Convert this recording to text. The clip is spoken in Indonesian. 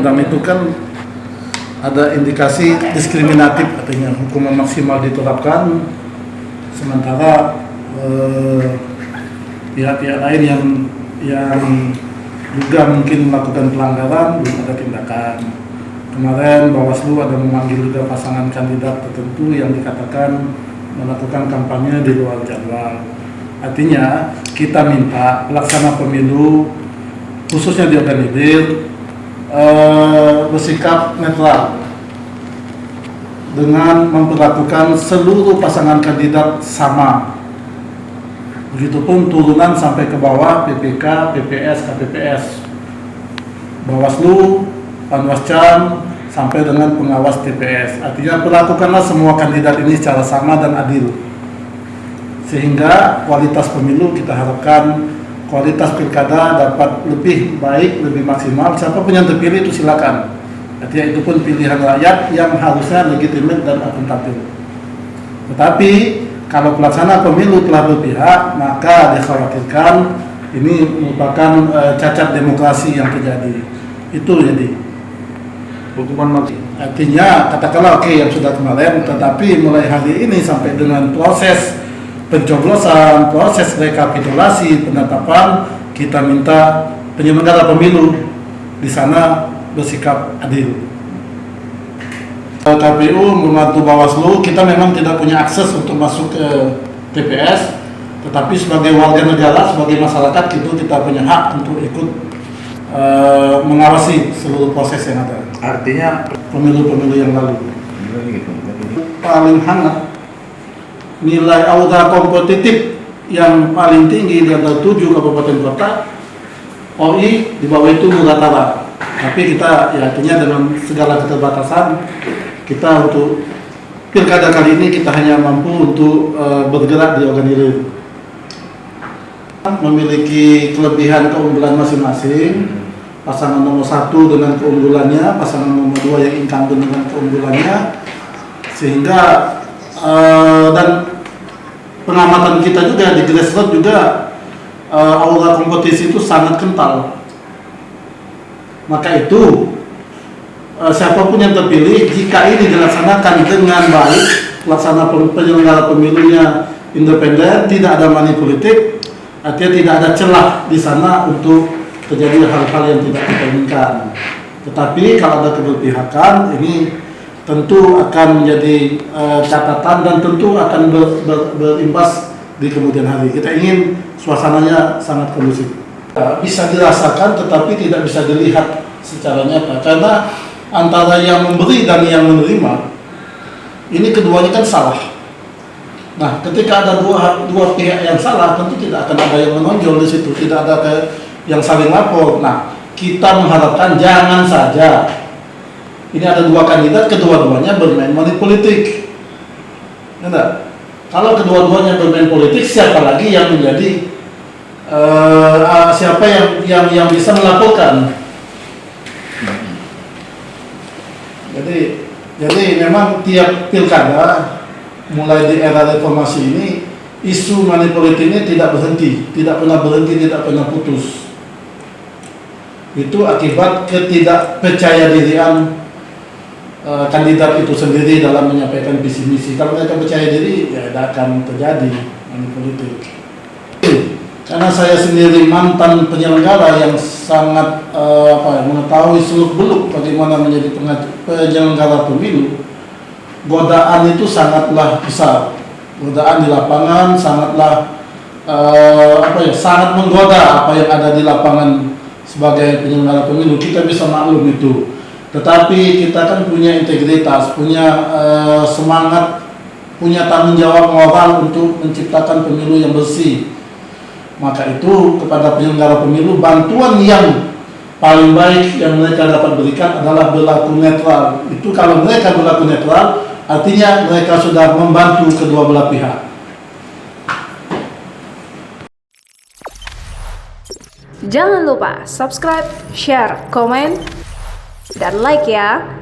undang-undang itu kan ada indikasi diskriminatif, artinya hukuman maksimal diterapkan, sementara pihak-pihak lain yang juga mungkin melakukan pelanggaran belum ada tindakan. Kemarin Bawaslu ada memanggil juga pasangan kandidat tertentu yang dikatakan melakukan kampanye di luar jadwal. Artinya kita minta pelaksana pemilu khususnya di organizer bersikap netral dengan memperlakukan seluruh pasangan kandidat sama. Begitupun turunan sampai ke bawah, PPK, PPS, KPPS, Bawaslu, Panwascam, sampai dengan pengawas TPS. Artinya perlakukanlah semua kandidat ini secara sama dan adil, sehingga kualitas pemilu kita harapkan, kualitas pilkada dapat lebih baik, lebih maksimal. Siapapun yang terpilih itu silakan. Artinya itu pun pilihan rakyat yang harusnya legitimate dan akuntabel. Tetapi kalau pelaksana pemilu telah berpihak, maka dikhawatirkan ini merupakan cacat demokrasi yang terjadi. Itu jadi hukuman mati. Artinya katakanlah oke, yang sudah kemarin, tetapi mulai hari ini sampai dengan proses pencoblosan, proses rekapitulasi, penetapan, kita minta penyelenggara pemilu di sana bersikap adil. KPU membantu Bawaslu, kita memang tidak punya akses untuk masuk ke TPS, tetapi sebagai warga negara, sebagai masyarakat kita punya hak untuk ikut mengawasi seluruh proses yang ada. Artinya pemilu-pemilu yang lalu. Paling hangat, nilai aura kompetitif yang paling tinggi di antara 7 kabupaten kota, OI di bawah itu Nusantara. Tapi kita ya artinya dengan segala keterbatasan, kita untuk pilkada kali ini kita hanya mampu untuk bergerak di organizer. Memiliki kelebihan keunggulan masing-masing. Pasangan nomor 1 dengan keunggulannya, pasangan nomor 2 yang incumbent dengan keunggulannya, sehingga dan pengamatan kita juga di grassroots juga aura kompetisi itu sangat kental. Maka itu siapapun yang terpilih, jika ini dilaksanakan dengan baik, pelaksana penyelenggara pemilunya independen, tidak ada money politik, artinya tidak ada celah di sana untuk terjadi hal-hal yang tidak kita inginkan. Tetapi kalau ada keberpihakan, ini tentu akan menjadi catatan dan tentu akan berimbas di kemudian hari. Kita ingin suasananya sangat kondusif. Bisa dirasakan tetapi tidak bisa dilihat secara nyata, karena antara yang memberi dan yang menerima ini keduanya kan salah. Nah, ketika ada dua pihak yang salah, tentu tidak akan ada yang menonjol di situ, tidak ada yang saling lapor. Nah, kita mengharapkan jangan saja ini ada 2 kandidat, kedua-duanya bermain money politik. Enggak? Kalau kedua-duanya bermain politik, siapa lagi yang menjadi siapa yang bisa melaporkan? Jadi memang tiap pilkada mulai di era reformasi ini, isu money politik ini tidak berhenti, tidak pernah berhenti, tidak pernah putus. Itu akibat ketidakpercayadirian kandidat itu sendiri dalam menyampaikan visi misi. Kalau mereka percaya diri, ya tidak akan terjadi money politik. Karena saya sendiri mantan penyelenggara yang sangat mengetahui seluk-beluk bagaimana menjadi penyelenggara pemilu, godaan itu sangatlah besar. Godaan di lapangan sangatlah sangat menggoda apa yang ada di lapangan sebagai penyelenggara pemilu. Kita bisa maklum itu. Tetapi kita kan punya integritas, punya semangat, punya tanggung jawab moral untuk menciptakan pemilu yang bersih. Maka itu kepada penyelenggara pemilu, bantuan yang paling baik yang mereka dapat berikan adalah berlaku netral. Itu kalau mereka berlaku netral, artinya mereka sudah membantu kedua belah pihak. Jangan lupa subscribe, share, komen, dan like ya.